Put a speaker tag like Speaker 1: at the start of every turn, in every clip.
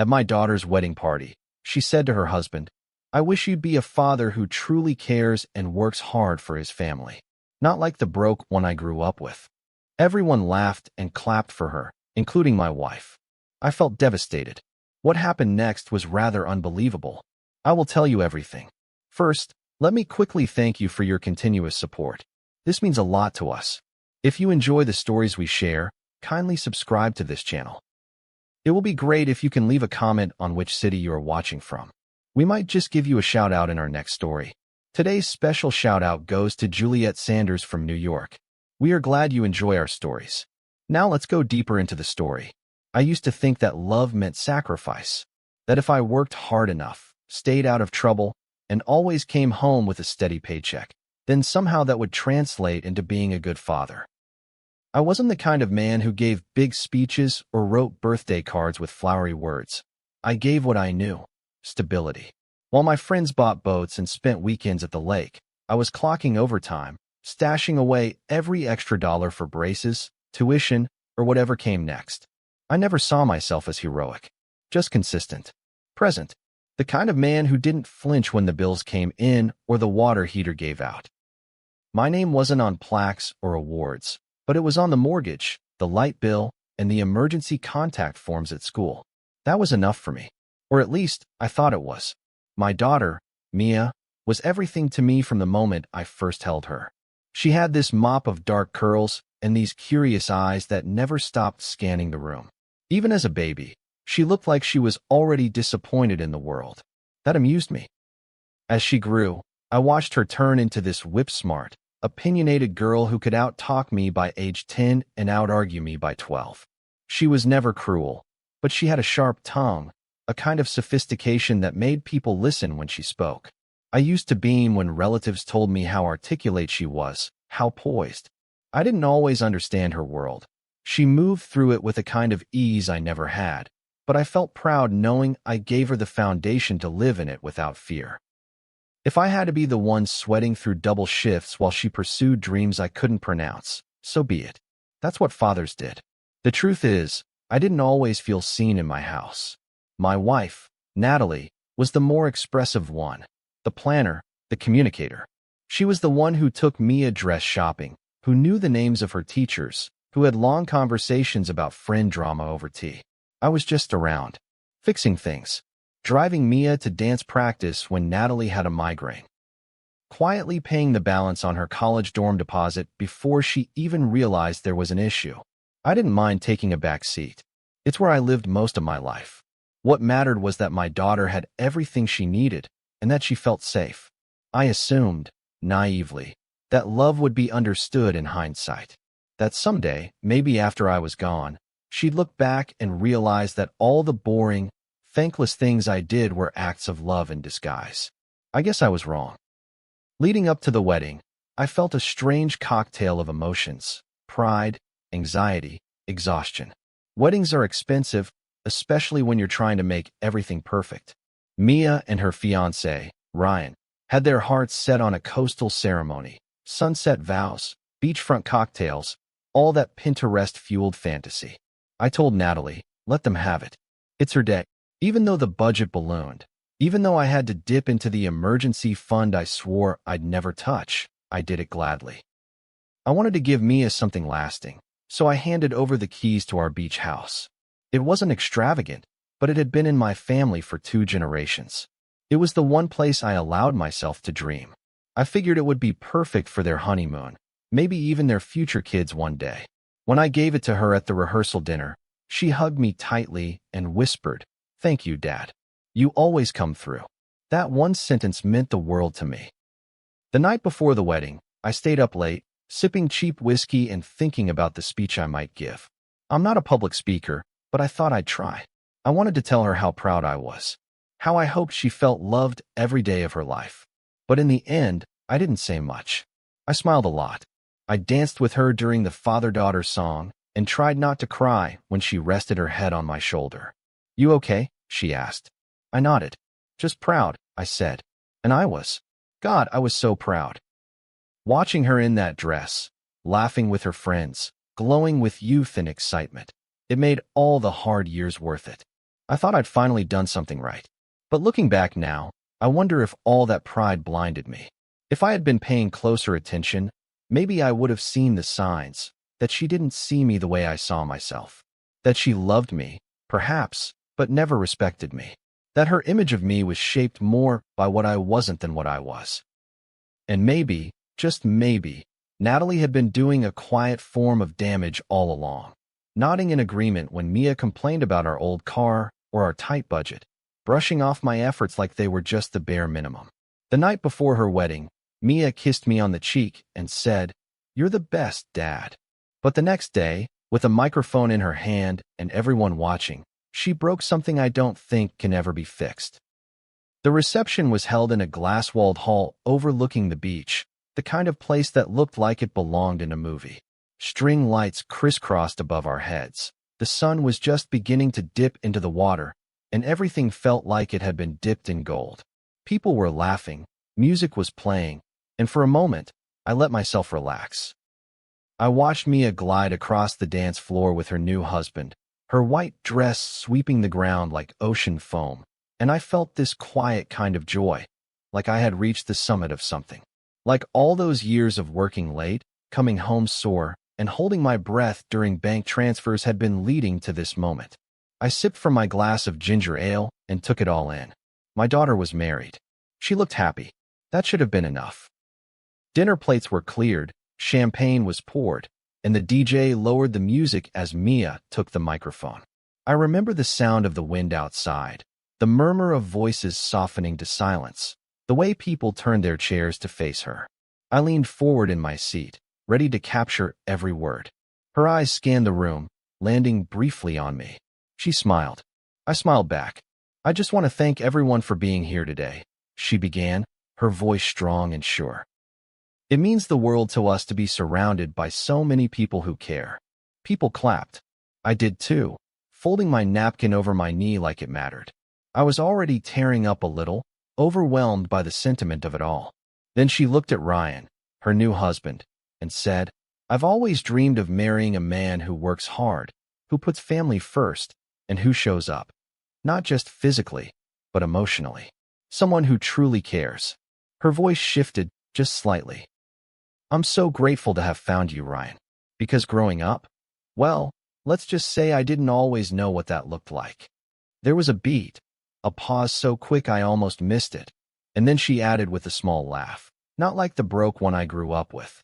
Speaker 1: At my daughter's wedding party, she said to her husband, "I wish you'd be a father who truly cares and works hard for his family, not like the broke one I grew up with." Everyone laughed and clapped for her, including my wife. I felt devastated. What happened next was rather unbelievable. I will tell you everything. First, let me quickly thank you for your continuous support. This means a lot to us. If you enjoy the stories we share, kindly subscribe to this channel. It will be great if you can leave a comment on which city you are watching from. We might just give you a shout out in our next story. Today's special shout out goes to Juliet Sanders from New York. We are glad you enjoy our stories. Now let's go deeper into the story. I used to think that love meant sacrifice, that if I worked hard enough, stayed out of trouble, and always came home with a steady paycheck, then somehow that would translate into being a good father. I wasn't the kind of man who gave big speeches or wrote birthday cards with flowery words. I gave what I knew: stability. While my friends bought boats and spent weekends at the lake, I was clocking overtime, stashing away every extra dollar for braces, tuition, or whatever came next. I never saw myself as heroic, just consistent, present, the kind of man who didn't flinch when the bills came in or the water heater gave out. My name wasn't on plaques or awards, but it was on the mortgage, the light bill, and the emergency contact forms at school. That was enough for me, or at least I thought it was. My daughter, Mia, was everything to me from the moment I first held her. She had this mop of dark curls and these curious eyes that never stopped scanning the room. Even as a baby, she looked like she was already disappointed in the world. That amused me. As she grew, I watched her turn into this whip-smart, opinionated girl who could out-talk me by age 10 and out-argue me by 12. She was never cruel, but she had a sharp tongue, a kind of sophistication that made people listen when she spoke. I used to beam when relatives told me how articulate she was, how poised. I didn't always understand her world. She moved through it with a kind of ease I never had, but I felt proud knowing I gave her the foundation to live in it without fear. If I had to be the one sweating through double shifts while she pursued dreams I couldn't pronounce, so be it. That's what fathers did. The truth is, I didn't always feel seen in my house. My wife, Natalie, was the more expressive one, the planner, the communicator. She was the one who took Mia dress shopping, who knew the names of her teachers, who had long conversations about friend drama over tea. I was just around, fixing things, driving Mia to dance practice when Natalie had a migraine, quietly paying the balance on her college dorm deposit before she even realized there was an issue. I didn't mind taking a back seat. It's where I lived most of my life. What mattered was that my daughter had everything she needed and that she felt safe. I assumed, naively, that love would be understood in hindsight, that someday, maybe after I was gone, she'd look back and realize that all the boring, thankless things I did were acts of love in disguise. I guess I was wrong. Leading up to the wedding, I felt a strange cocktail of emotions: pride, anxiety, exhaustion. Weddings are expensive, especially when you're trying to make everything perfect. Mia and her fiancé, Ryan, had their hearts set on a coastal ceremony, sunset vows, beachfront cocktails, all that Pinterest-fueled fantasy. I told Natalie, let them have it. It's her day. Even though the budget ballooned, even though I had to dip into the emergency fund I swore I'd never touch, I did it gladly. I wanted to give Mia something lasting, so I handed over the keys to our beach house. It wasn't extravagant, but it had been in my family for 2 generations. It was the one place I allowed myself to dream. I figured it would be perfect for their honeymoon, maybe even their future kids one day. When I gave it to her at the rehearsal dinner, she hugged me tightly and whispered, "Thank you, Dad. You always come through." That one sentence meant the world to me. The night before the wedding, I stayed up late, sipping cheap whiskey and thinking about the speech I might give. I'm not a public speaker, but I thought I'd try. I wanted to tell her how proud I was, how I hoped she felt loved every day of her life. But in the end, I didn't say much. I smiled a lot. I danced with her during the father-daughter song and tried not to cry when she rested her head on my shoulder. "You okay?" she asked. I nodded. "Just proud," I said. And I was. God, I was so proud. Watching her in that dress, laughing with her friends, glowing with youth and excitement, it made all the hard years worth it. I thought I'd finally done something right. But looking back now, I wonder if all that pride blinded me. If I had been paying closer attention, maybe I would have seen the signs that she didn't see me the way I saw myself. That she loved me, perhaps, but never respected me. That her image of me was shaped more by what I wasn't than what I was. And maybe, just maybe, Natalie had been doing a quiet form of damage all along, nodding in agreement when Mia complained about our old car or our tight budget, brushing off my efforts like they were just the bare minimum. The night before her wedding, Mia kissed me on the cheek and said, "You're the best, Dad." But the next day, with a microphone in her hand and everyone watching, she broke something I don't think can ever be fixed. The reception was held in a glass-walled hall overlooking the beach, the kind of place that looked like it belonged in a movie. String lights crisscrossed above our heads. The sun was just beginning to dip into the water, and everything felt like it had been dipped in gold. People were laughing, music was playing, and for a moment, I let myself relax. I watched Mia glide across the dance floor with her new husband, her white dress sweeping the ground like ocean foam, and I felt this quiet kind of joy, like I had reached the summit of something. Like all those years of working late, coming home sore, and holding my breath during bank transfers had been leading to this moment. I sipped from my glass of ginger ale and took it all in. My daughter was married. She looked happy. That should have been enough. Dinner plates were cleared, champagne was poured, and the DJ lowered the music as Mia took the microphone. I remember the sound of the wind outside, the murmur of voices softening to silence, the way people turned their chairs to face her. I leaned forward in my seat, ready to capture every word. Her eyes scanned the room, landing briefly on me. She smiled. I smiled back. "I just want to thank everyone for being here today," she began, her voice strong and sure. "It means the world to us to be surrounded by so many people who care." People clapped. I did too, folding my napkin over my knee like it mattered. I was already tearing up a little, overwhelmed by the sentiment of it all. Then she looked at Ryan, her new husband, and said, "I've always dreamed of marrying a man who works hard, who puts family first, and who shows up. Not just physically, but emotionally. Someone who truly cares." Her voice shifted just slightly. "I'm so grateful to have found you, Ryan. Because growing up, well, let's just say I didn't always know what that looked like." There was a beat, a pause so quick I almost missed it, and then she added with a small laugh, not like the broke one I grew up with.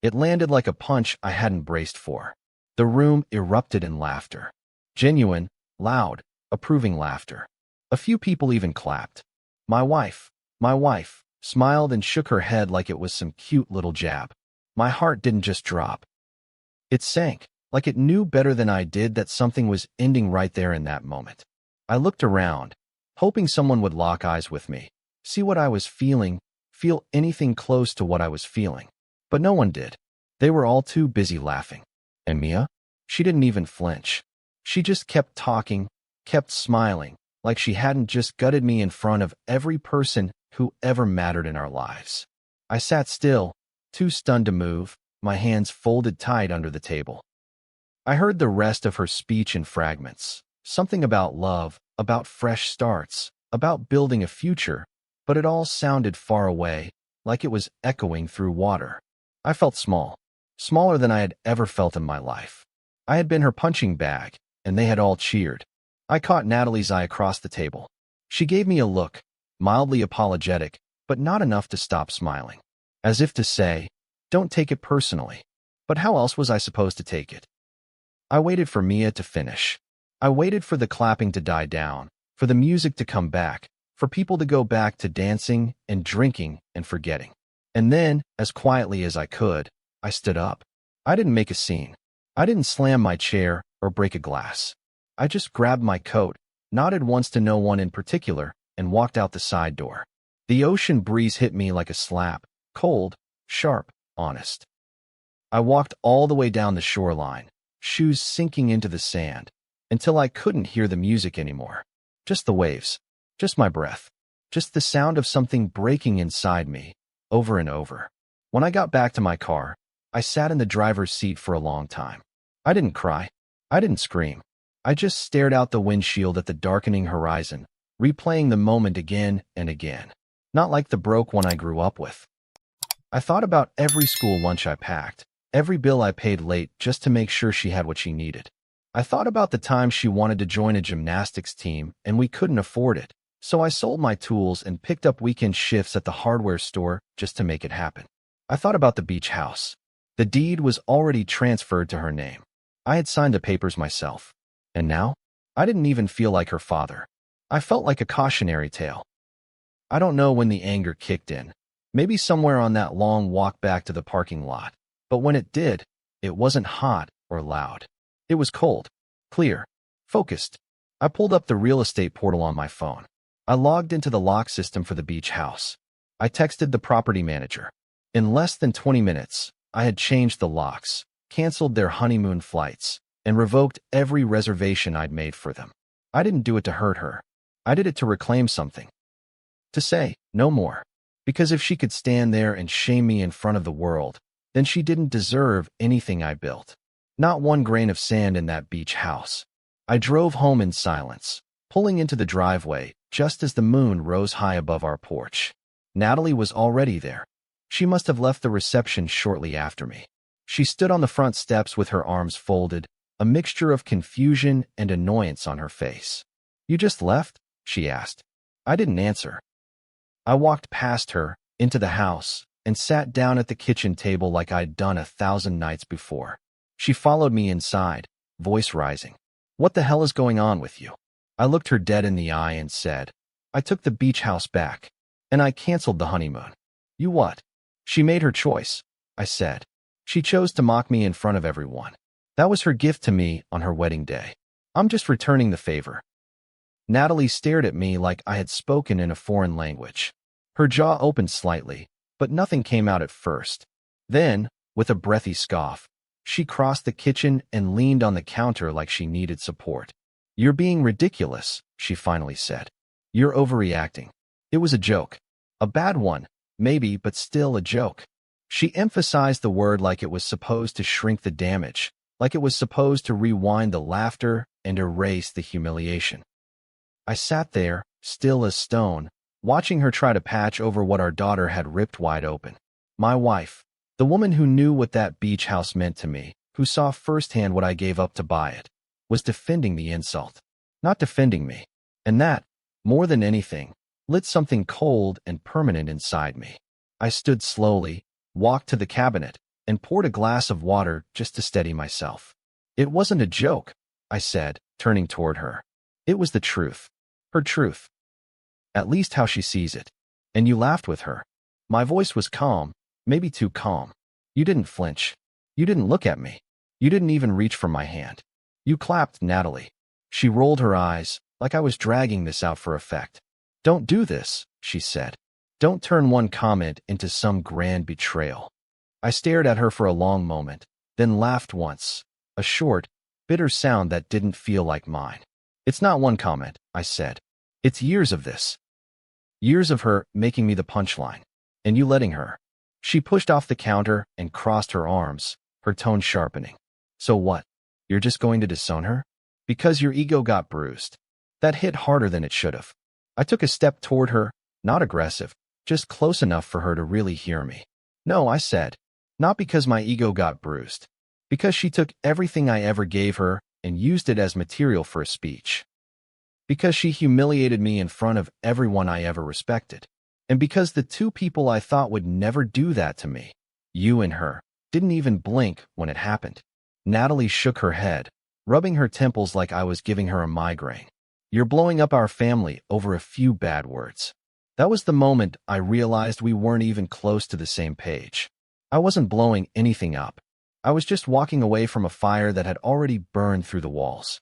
Speaker 1: It landed like a punch I hadn't braced for. The room erupted in laughter. Genuine, loud, approving laughter. A few people even clapped. My wife, smiled and shook her head like it was some cute little jab. My heart didn't just drop. It sank, like it knew better than I did that something was ending right there in that moment. I looked around, hoping someone would lock eyes with me, see what I was feeling, feel anything close to what I was feeling. But no one did. They were all too busy laughing. And Mia? She didn't even flinch. She just kept talking, kept smiling, like she hadn't just gutted me in front of every person who ever mattered in our lives. I sat still, too stunned to move, my hands folded tight under the table. I heard the rest of her speech in fragments. Something about love, about fresh starts, about building a future, but it all sounded far away, like it was echoing through water. I felt small, smaller than I had ever felt in my life. I had been her punching bag, and they had all cheered. I caught Natalie's eye across the table. She gave me a look, mildly apologetic, but not enough to stop smiling. As if to say, "Don't take it personally." But how else was I supposed to take it? I waited for Mia to finish. I waited for the clapping to die down, for the music to come back, for people to go back to dancing and drinking and forgetting. And then, as quietly as I could, I stood up. I didn't make a scene. I didn't slam my chair or break a glass. I just grabbed my coat, nodded once to no one in particular, and walked out the side door. The ocean breeze hit me like a slap, cold, sharp, honest. I walked all the way down the shoreline, shoes sinking into the sand, until I couldn't hear the music anymore. Just the waves, just my breath, just the sound of something breaking inside me, over and over. When I got back to my car, I sat in the driver's seat for a long time. I didn't cry. I didn't scream. I just stared out the windshield at the darkening horizon, replaying the moment again and again. Not like the broke one I grew up with. I thought about every school lunch I packed, every bill I paid late just to make sure she had what she needed. I thought about the time she wanted to join a gymnastics team and we couldn't afford it, so I sold my tools and picked up weekend shifts at the hardware store just to make it happen. I thought about the beach house. The deed was already transferred to her name. I had signed the papers myself. And now? I didn't even feel like her father. I felt like a cautionary tale. I don't know when the anger kicked in. Maybe somewhere on that long walk back to the parking lot. But when it did, it wasn't hot or loud. It was cold, clear, focused. I pulled up the real estate portal on my phone. I logged into the lock system for the beach house. I texted the property manager. In less than 20 minutes, I had changed the locks, canceled their honeymoon flights, and revoked every reservation I'd made for them. I didn't do it to hurt her. I did it to reclaim something. To say, no more. Because if she could stand there and shame me in front of the world, then she didn't deserve anything I built. Not one grain of sand in that beach house. I drove home in silence, pulling into the driveway just as the moon rose high above our porch. Natalie was already there. She must have left the reception shortly after me. She stood on the front steps with her arms folded, a mixture of confusion and annoyance on her face. "You just left?" she asked. I didn't answer. I walked past her, into the house, and sat down at the kitchen table like I'd done 1,000 nights before. She followed me inside, voice rising. "What the hell is going on with you?" I looked her dead in the eye and said, "I took the beach house back, and I canceled the honeymoon." "You what?" "She made her choice," I said. "She chose to mock me in front of everyone. That was her gift to me on her wedding day. I'm just returning the favor." Natalie stared at me like I had spoken in a foreign language. Her jaw opened slightly, but nothing came out at first. Then, with a breathy scoff, she crossed the kitchen and leaned on the counter like she needed support. "You're being ridiculous," she finally said. "You're overreacting. It was a joke. A bad one, maybe, but still a joke." She emphasized the word like it was supposed to shrink the damage, like it was supposed to rewind the laughter and erase the humiliation. I sat there, still as stone, watching her try to patch over what our daughter had ripped wide open. My wife, the woman who knew what that beach house meant to me, who saw firsthand what I gave up to buy it, was defending the insult, not defending me. And that, more than anything, lit something cold and permanent inside me. I stood slowly, walked to the cabinet, and poured a glass of water just to steady myself. "It wasn't a joke," I said, turning toward her. "It was the truth. Her truth. At least how she sees it. And you laughed with her." My voice was calm, maybe too calm. "You didn't flinch. You didn't look at me. You didn't even reach for my hand. You clapped, Natalie." She rolled her eyes, like I was dragging this out for effect. "Don't do this," she said. "Don't turn one comment into some grand betrayal." I stared at her for a long moment, then laughed once, a short, bitter sound that didn't feel like mine. "It's not one comment," I said. "It's years of this. Years of her making me the punchline. And you letting her." She pushed off the counter and crossed her arms, her tone sharpening. "So what? You're just going to disown her? Because your ego got bruised." That hit harder than it should have. I took a step toward her, not aggressive, just close enough for her to really hear me. "No," I said. "Not because my ego got bruised. Because she took everything I ever gave her and used it as material for a speech. Because she humiliated me in front of everyone I ever respected. And because the two people I thought would never do that to me, you and her, didn't even blink when it happened." Natalie shook her head, rubbing her temples like I was giving her a migraine. "You're blowing up our family over a few bad words." That was the moment I realized we weren't even close to the same page. I wasn't blowing anything up. I was just walking away from a fire that had already burned through the walls.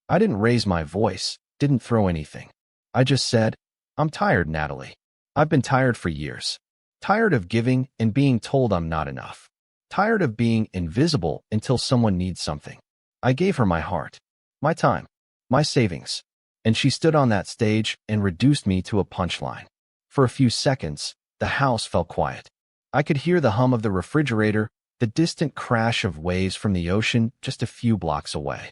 Speaker 1: I didn't raise my voice, didn't throw anything. I just said, "I'm tired, Natalie. I've been tired for years. Tired of giving and being told I'm not enough. Tired of being invisible until someone needs something." I gave her my heart, my time, my savings. And she stood on that stage and reduced me to a punchline. For a few seconds, the house fell quiet. I could hear the hum of the refrigerator, the distant crash of waves from the ocean just a few blocks away.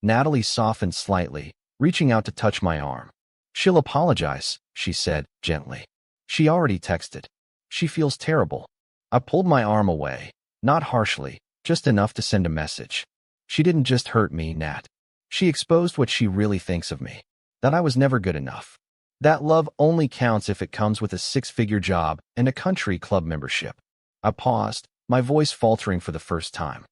Speaker 1: Natalie softened slightly, reaching out to touch my arm. She'll apologize, she said, gently. She already texted. She feels terrible. I pulled my arm away, not harshly, just enough to send a message. She didn't just hurt me, Nat. She exposed what she really thinks of me. That I was never good enough. That love only counts if it comes with a six-figure job and a country club membership. I paused, my voice faltering for the first time.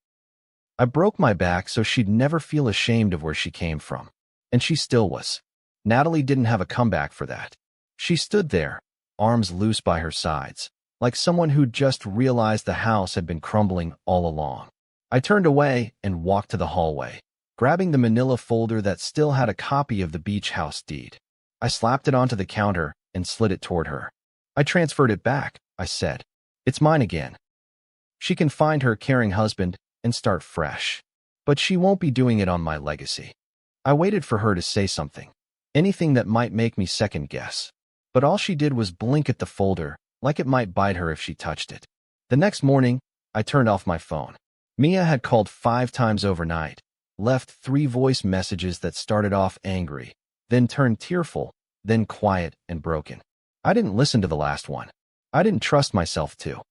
Speaker 1: I broke my back so she'd never feel ashamed of where she came from. And she still was. Natalie didn't have a comeback for that. She stood there, arms loose by her sides, like someone who'd just realized the house had been crumbling all along. I turned away and walked to the hallway, grabbing the manila folder that still had a copy of the beach house deed. I slapped it onto the counter and slid it toward her. I transferred it back, I said. It's mine again. She can find her caring husband and start fresh. But she won't be doing it on my legacy. I waited for her to say something. Anything that might make me second guess. But all she did was blink at the folder, like it might bite her if she touched it. The next morning, I turned off my phone. Mia had called 5 times overnight, left 3 voice messages that started off angry, then turned tearful, then quiet and broken. I didn't listen to the last one. I didn't trust myself to.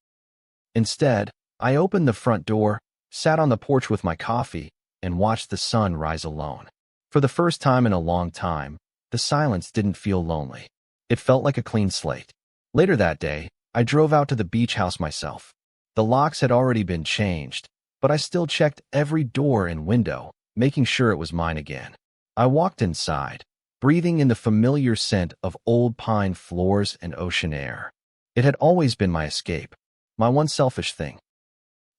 Speaker 1: Instead, I opened the front door, sat on the porch with my coffee, and watched the sun rise alone. For the first time in a long time, the silence didn't feel lonely. It felt like a clean slate. Later that day, I drove out to the beach house myself. The locks had already been changed, but I still checked every door and window, making sure it was mine again. I walked inside, breathing in the familiar scent of old pine floors and ocean air. It had always been my escape, my one selfish thing.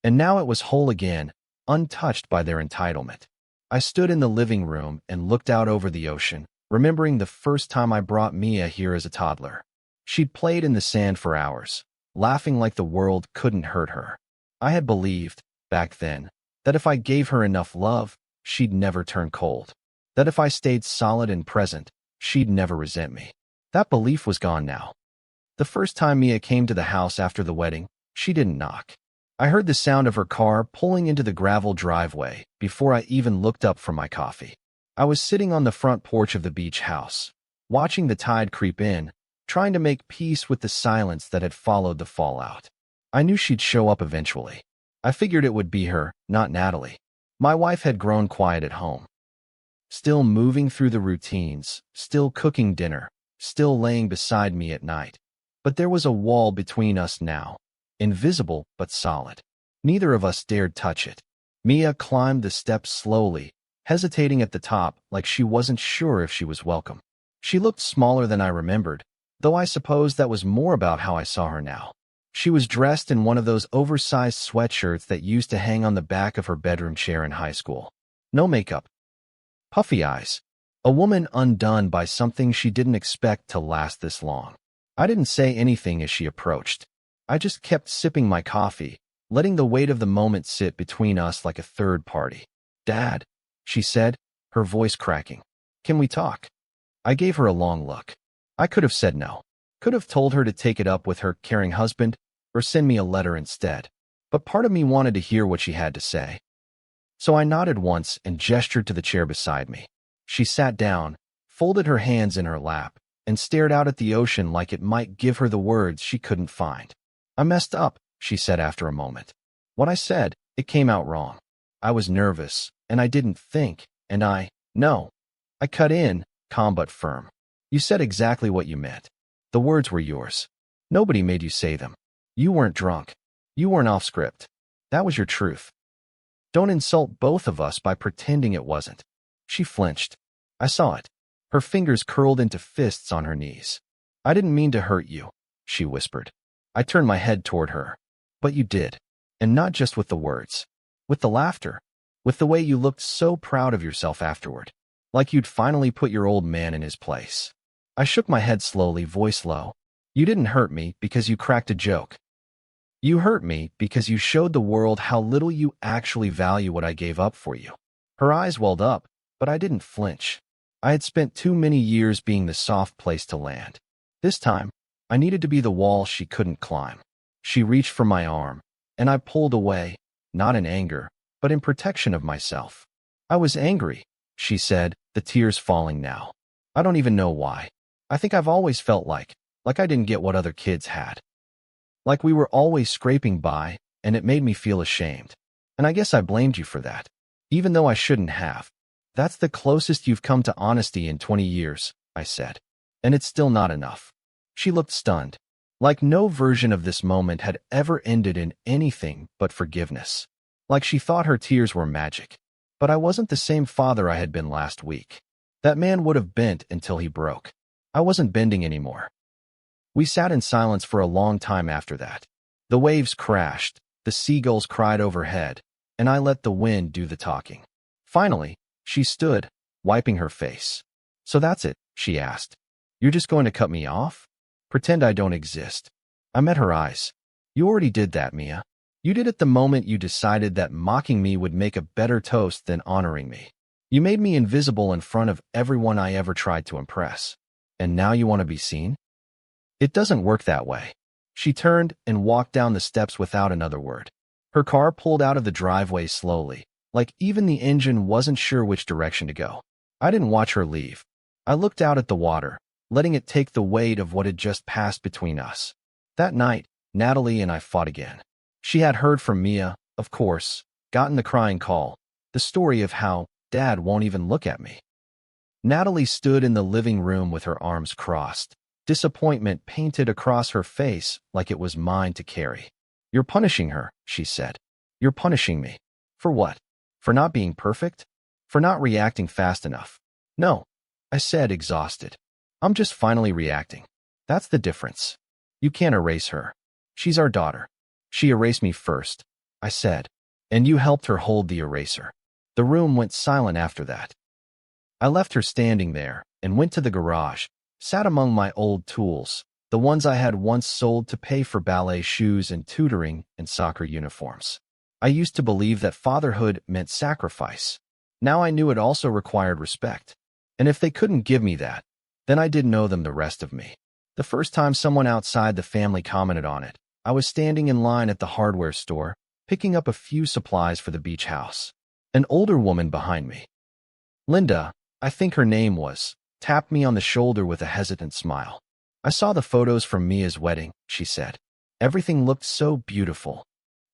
Speaker 1: And now it was whole again, untouched by their entitlement. I stood in the living room and looked out over the ocean, remembering the first time I brought Mia here as a toddler. She'd played in the sand for hours, laughing like the world couldn't hurt her. I had believed, back then, that if I gave her enough love, she'd never turn cold. That if I stayed solid and present, she'd never resent me. That belief was gone now. The first time Mia came to the house after the wedding, she didn't knock. I heard the sound of her car pulling into the gravel driveway before I even looked up from my coffee. I was sitting on the front porch of the beach house, watching the tide creep in, trying to make peace with the silence that had followed the fallout. I knew she'd show up eventually. I figured it would be her, not Natalie. My wife had grown quiet at home. Still moving through the routines, still cooking dinner, still laying beside me at night. But there was a wall between us now, invisible but solid. Neither of us dared touch it. Mia climbed the steps slowly, hesitating at the top like she wasn't sure if she was welcome. She looked smaller than I remembered, though I suppose that was more about how I saw her now. She was dressed in one of those oversized sweatshirts that used to hang on the back of her bedroom chair in high school. No makeup. Puffy eyes. A woman undone by something she didn't expect to last this long. I didn't say anything as she approached. I just kept sipping my coffee, letting the weight of the moment sit between us like a third party. "Dad," she said, her voice cracking. "Can we talk?" I gave her a long look. I could have said no. Could have told her to take it up with her caring husband or send me a letter instead. But part of me wanted to hear what she had to say. So I nodded once and gestured to the chair beside me. She sat down, folded her hands in her lap, and stared out at the ocean like it might give her the words she couldn't find. "I messed up," she said after a moment. "What I said, it came out wrong. I was nervous, and I didn't think, and no." I cut in, calm but firm. "You said exactly what you meant. The words were yours. Nobody made you say them. You weren't drunk. You weren't off script. That was your truth. Don't insult both of us by pretending it wasn't." She flinched. I saw it. Her fingers curled into fists on her knees. "I didn't mean to hurt you," she whispered. I turned my head toward her. "But you did. And not just with the words. With the laughter. With the way you looked so proud of yourself afterward. Like you'd finally put your old man in his place." I shook my head slowly, voice low. "You didn't hurt me because you cracked a joke. You hurt me because you showed the world how little you actually value what I gave up for you." Her eyes welled up, but I didn't flinch. I had spent too many years being the soft place to land. This time, I needed to be the wall she couldn't climb. She reached for my arm, and I pulled away, not in anger, but in protection of myself. I was angry. she said, the tears falling now. I don't even know why. I think I've always felt like I didn't get what other kids had. Like we were always scraping by, and it made me feel ashamed. And I guess I blamed you for that, even though I shouldn't have. That's the closest you've come to honesty in 20 years, I said. And it's still not enough. She looked stunned, like no version of this moment had ever ended in anything but forgiveness. Like she thought her tears were magic. But I wasn't the same father I had been last week. That man would have bent until he broke. I wasn't bending anymore. We sat in silence for a long time after that. The waves crashed, the seagulls cried overhead, and I let the wind do the talking. Finally, she stood, wiping her face. So that's it, she asked. You're just going to cut me off? Pretend I don't exist. I met her eyes. You already did that, Mia. You did it the moment you decided that mocking me would make a better toast than honoring me. You made me invisible in front of everyone I ever tried to impress. And now you want to be seen? It doesn't work that way. She turned and walked down the steps without another word. Her car pulled out of the driveway slowly, like even the engine wasn't sure which direction to go. I didn't watch her leave. I looked out at the water, letting it take the weight of what had just passed between us. That night, Natalie and I fought again. She had heard from Mia, of course, gotten the crying call, the story of how Dad won't even look at me. Natalie stood in the living room with her arms crossed, disappointment painted across her face like it was mine to carry. You're punishing her, she said. You're punishing me. For what? For not being perfect? For not reacting fast enough? No, I said, exhausted. I'm just finally reacting. That's the difference. You can't erase her. She's our daughter. She erased me first, I said, and you helped her hold the eraser. The room went silent after that. I left her standing there and went to the garage, sat among my old tools, the ones I had once sold to pay for ballet shoes and tutoring and soccer uniforms. I used to believe that fatherhood meant sacrifice. Now I knew it also required respect. And if they couldn't give me that, then I didn't owe them the rest of me. The first time someone outside the family commented on it, I was standing in line at the hardware store, picking up a few supplies for the beach house. An older woman behind me, Linda, I think her name was, tapped me on the shoulder with a hesitant smile. I saw the photos from Mia's wedding, she said. Everything looked so beautiful.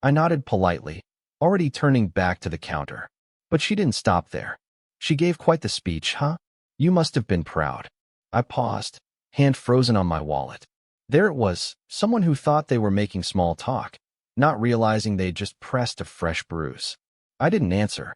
Speaker 1: I nodded politely, already turning back to the counter. But she didn't stop there. She gave quite the speech, huh? You must have been proud. I paused, hand frozen on my wallet. There it was, someone who thought they were making small talk, not realizing they'd just pressed a fresh bruise. I didn't answer.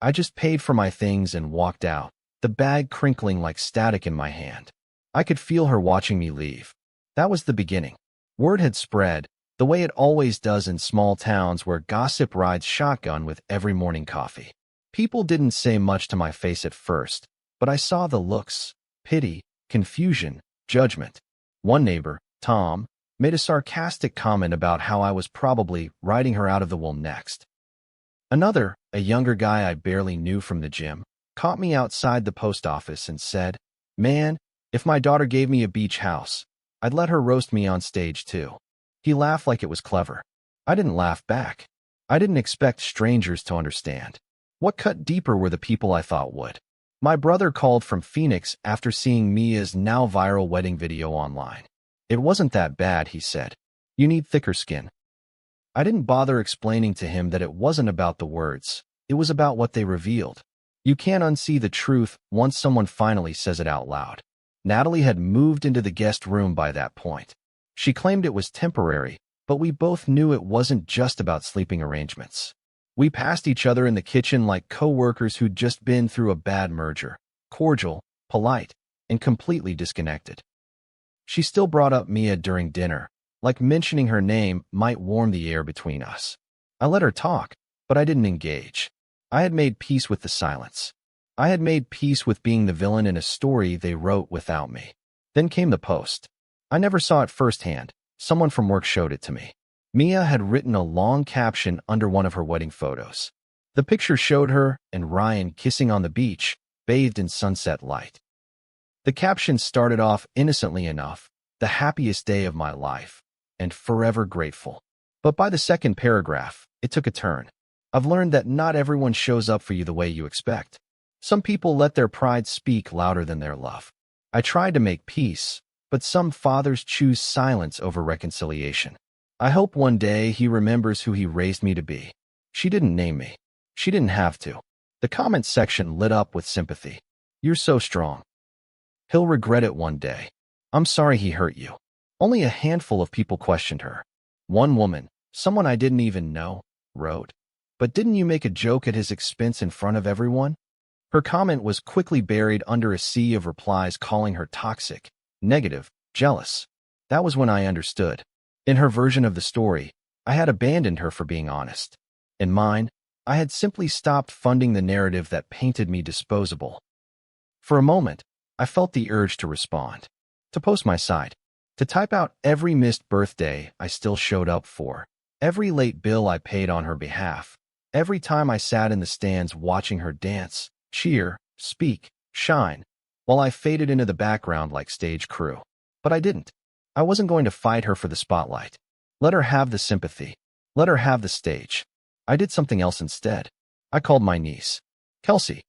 Speaker 1: I just paid for my things and walked out, the bag crinkling like static in my hand. I could feel her watching me leave. That was the beginning. Word had spread, the way it always does in small towns where gossip rides shotgun with every morning coffee. People didn't say much to my face at first, but I saw the looks, pity, confusion, judgment. One neighbor, Tom, made a sarcastic comment about how I was probably riding her out of the wool next. Another, a younger guy I barely knew from the gym, caught me outside the post office and said, "Man, if my daughter gave me a beach house, I'd let her roast me on stage too." He laughed like it was clever. I didn't laugh back. I didn't expect strangers to understand. What cut deeper were the people I thought would. My brother called from Phoenix after seeing Mia's now viral wedding video online. It wasn't that bad, he said. You need thicker skin. I didn't bother explaining to him that it wasn't about the words. It was about what they revealed. You can't unsee the truth once someone finally says it out loud. Natalie had moved into the guest room by that point. She claimed it was temporary, but we both knew it wasn't just about sleeping arrangements. We passed each other in the kitchen like co-workers who'd just been through a bad merger, cordial, polite, and completely disconnected. She still brought up Mia during dinner, like mentioning her name might warm the air between us. I let her talk, but I didn't engage. I had made peace with the silence. I had made peace with being the villain in a story they wrote without me. Then came the post. I never saw it firsthand. Someone from work showed it to me. Mia had written a long caption under one of her wedding photos. The picture showed her and Ryan kissing on the beach, bathed in sunset light. The caption started off innocently enough, "The happiest day of my life," and "forever grateful." But by the second paragraph, it took a turn. I've learned that not everyone shows up for you the way you expect. Some people let their pride speak louder than their love. I tried to make peace, but some fathers choose silence over reconciliation. I hope one day he remembers who he raised me to be. She didn't name me. She didn't have to. The comment section lit up with sympathy. You're so strong. He'll regret it one day. I'm sorry he hurt you. Only a handful of people questioned her. One woman, someone I didn't even know, wrote, "But didn't you make a joke at his expense in front of everyone?" Her comment was quickly buried under a sea of replies calling her toxic, negative, jealous. That was when I understood. In her version of the story, I had abandoned her for being honest. In mine, I had simply stopped funding the narrative that painted me disposable. For a moment, I felt the urge to respond, to post my side, to type out every missed birthday I still showed up for, every late bill I paid on her behalf, every time I sat in the stands watching her dance, cheer, speak, shine, while I faded into the background like stage crew. But I didn't. I wasn't going to fight her for the spotlight. Let her have the sympathy. Let her have the stage. I did something else instead. I called my niece, Kelsey.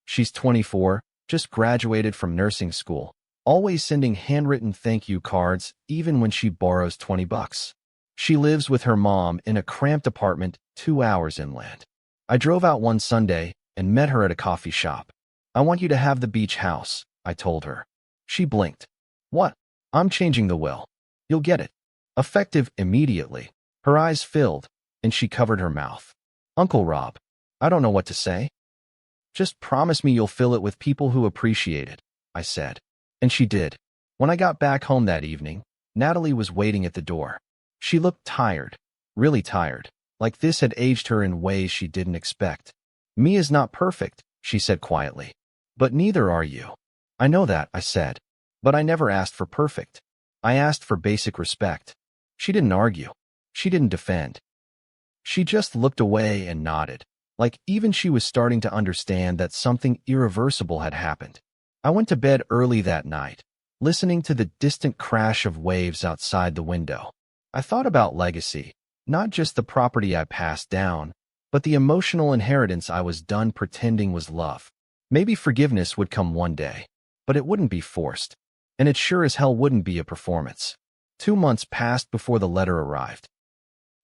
Speaker 1: She's 24, just graduated from nursing school, always sending handwritten thank you cards even when she borrows $20. She lives with her mom in a cramped apartment 2 hours inland. I drove out one Sunday and met her at a coffee shop. I want you to have the beach house, I told her. She blinked. What? I'm changing the will. You'll get it. Effective immediately. Her eyes filled, and she covered her mouth. Uncle Rob, I don't know what to say. Just promise me you'll fill it with people who appreciate it, I said. And she did. When I got back home that evening, Natalie was waiting at the door. She looked tired, really tired, like this had aged her in ways she didn't expect. Mia's not perfect, she said quietly. But neither are you. I know that, I said. But I never asked for perfect. I asked for basic respect. She didn't argue. She didn't defend. She just looked away and nodded, like even she was starting to understand that something irreversible had happened. I went to bed early that night, listening to the distant crash of waves outside the window. I thought about legacy, not just the property I passed down, but the emotional inheritance I was done pretending was love. Maybe forgiveness would come one day, but it wouldn't be forced. And it sure as hell wouldn't be a performance. 2 months passed before the letter arrived.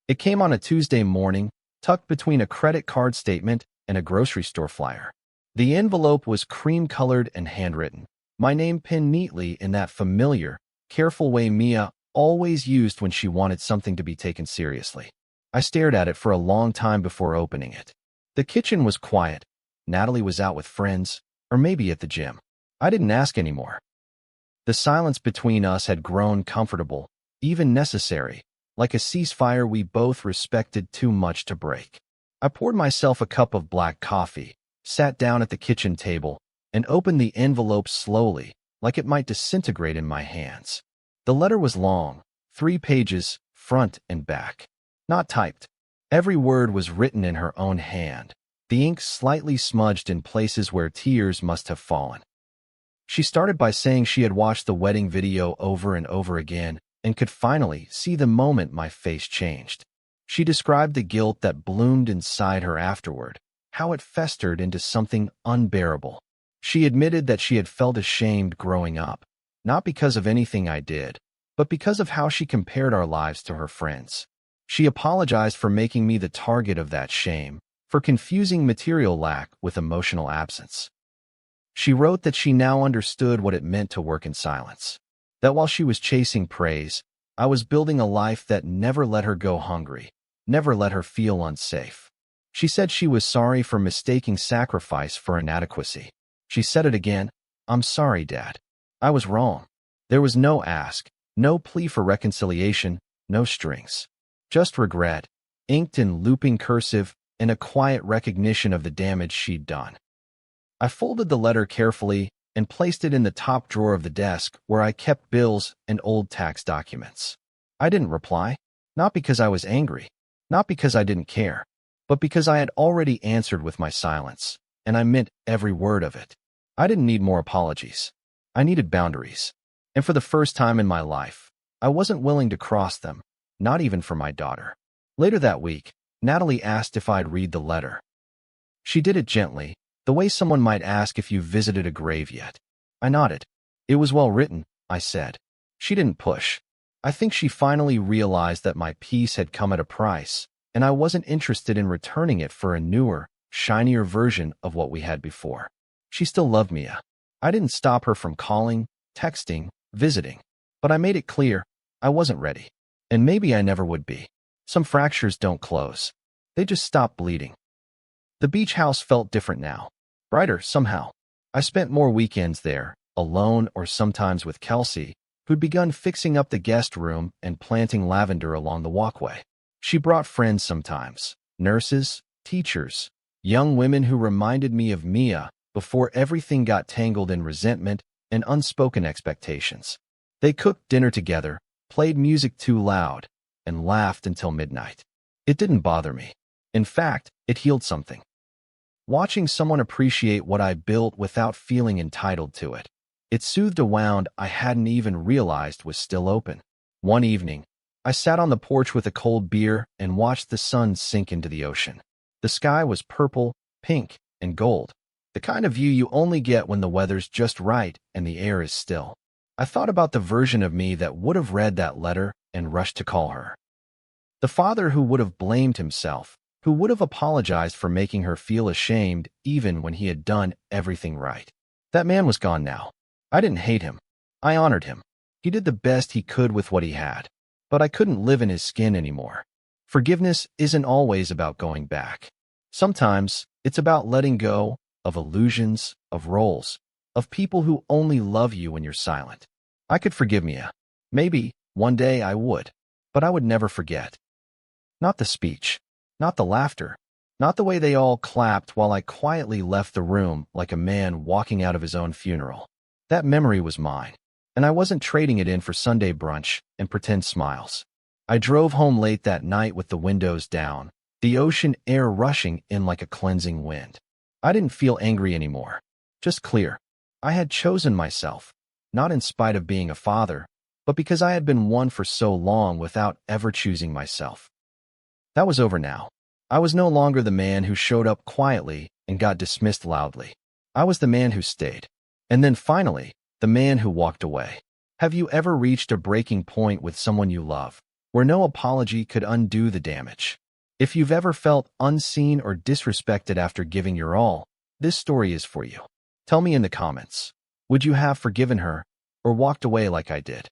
Speaker 1: It came on a Tuesday morning, tucked between a credit card statement and a grocery store flyer. The envelope was cream-colored and handwritten, my name pinned neatly in that familiar, careful way Mia always used when she wanted something to be taken seriously. I stared at it for a long time before opening it. The kitchen was quiet. Natalie was out with friends, or maybe at the gym. I didn't ask anymore. The silence between us had grown comfortable, even necessary, like a ceasefire we both respected too much to break. I poured myself a cup of black coffee, sat down at the kitchen table, and opened the envelope slowly, like it might disintegrate in my hands. The letter was long, 3 pages, front and back. Not typed. Every word was written in her own hand, the ink slightly smudged in places where tears must have fallen. She started by saying she had watched the wedding video over and over again and could finally see the moment my face changed. She described the guilt that bloomed inside her afterward, how it festered into something unbearable. She admitted that she had felt ashamed growing up, not because of anything I did, but because of how she compared our lives to her friends. She apologized for making me the target of that shame, for confusing material lack with emotional absence. She wrote that she now understood what it meant to work in silence, that while she was chasing praise, I was building a life that never let her go hungry, never let her feel unsafe. She said she was sorry for mistaking sacrifice for inadequacy. She said it again, "I'm sorry, Dad. I was wrong." There was no ask, no plea for reconciliation, no strings. Just regret, inked in looping cursive, and a quiet recognition of the damage she'd done. I folded the letter carefully and placed it in the top drawer of the desk where I kept bills and old tax documents. I didn't reply, not because I was angry, not because I didn't care, but because I had already answered with my silence, and I meant every word of it. I didn't need more apologies. I needed boundaries. And for the first time in my life, I wasn't willing to cross them, not even for my daughter. Later that week, Natalie asked if I'd read the letter. She did it gently, The way someone might ask if you visited a grave yet. I nodded. It was well written, I said. She didn't push. I think she finally realized that my peace had come at a price, and I wasn't interested in returning it for a newer, shinier version of what we had before. She still loved Mia. I didn't stop her from calling, texting, visiting, but I made it clear I wasn't ready. And maybe I never would be. Some fractures don't close. They just stop bleeding. The beach house felt different now. Brighter, somehow. I spent more weekends there, alone or sometimes with Kelsey, who'd begun fixing up the guest room and planting lavender along the walkway. She brought friends sometimes, nurses, teachers, young women who reminded me of Mia before everything got tangled in resentment and unspoken expectations. They cooked dinner together, played music too loud, and laughed until midnight. It didn't bother me. In fact, it healed something. Watching someone appreciate what I built without feeling entitled to it. It soothed a wound I hadn't even realized was still open. One evening, I sat on the porch with a cold beer and watched the sun sink into the ocean. The sky was purple, pink, and gold. The kind of view you only get when the weather's just right and the air is still. I thought about the version of me that would have read that letter and rushed to call her. The father who would have blamed himself, who would have apologized for making her feel ashamed even when he had done everything right. That man was gone now. I didn't hate him. I honored him. He did the best he could with what he had. But I couldn't live in his skin anymore. Forgiveness isn't always about going back. Sometimes it's about letting go of illusions, of roles, of people who only love you when you're silent. I could forgive Mia. Maybe one day I would. But I would never forget. Not the speech. Not the laughter. Not the way they all clapped while I quietly left the room like a man walking out of his own funeral. That memory was mine, and I wasn't trading it in for Sunday brunch and pretend smiles. I drove home late that night with the windows down, the ocean air rushing in like a cleansing wind. I didn't feel angry anymore, just clear. I had chosen myself, not in spite of being a father, but because I had been one for so long without ever choosing myself. That was over now. I was no longer the man who showed up quietly and got dismissed loudly. I was the man who stayed. And then finally, the man who walked away. Have you ever reached a breaking point with someone you love, where no apology could undo the damage? If you've ever felt unseen or disrespected after giving your all, this story is for you. Tell me in the comments. Would you have forgiven her or walked away like I did?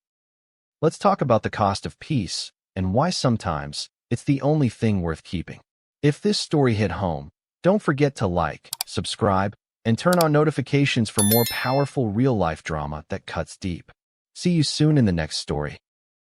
Speaker 1: Let's talk about the cost of peace and why sometimes it's the only thing worth keeping. If this story hit home, don't forget to like, subscribe, and turn on notifications for more powerful real-life drama that cuts deep. See you soon in the next story.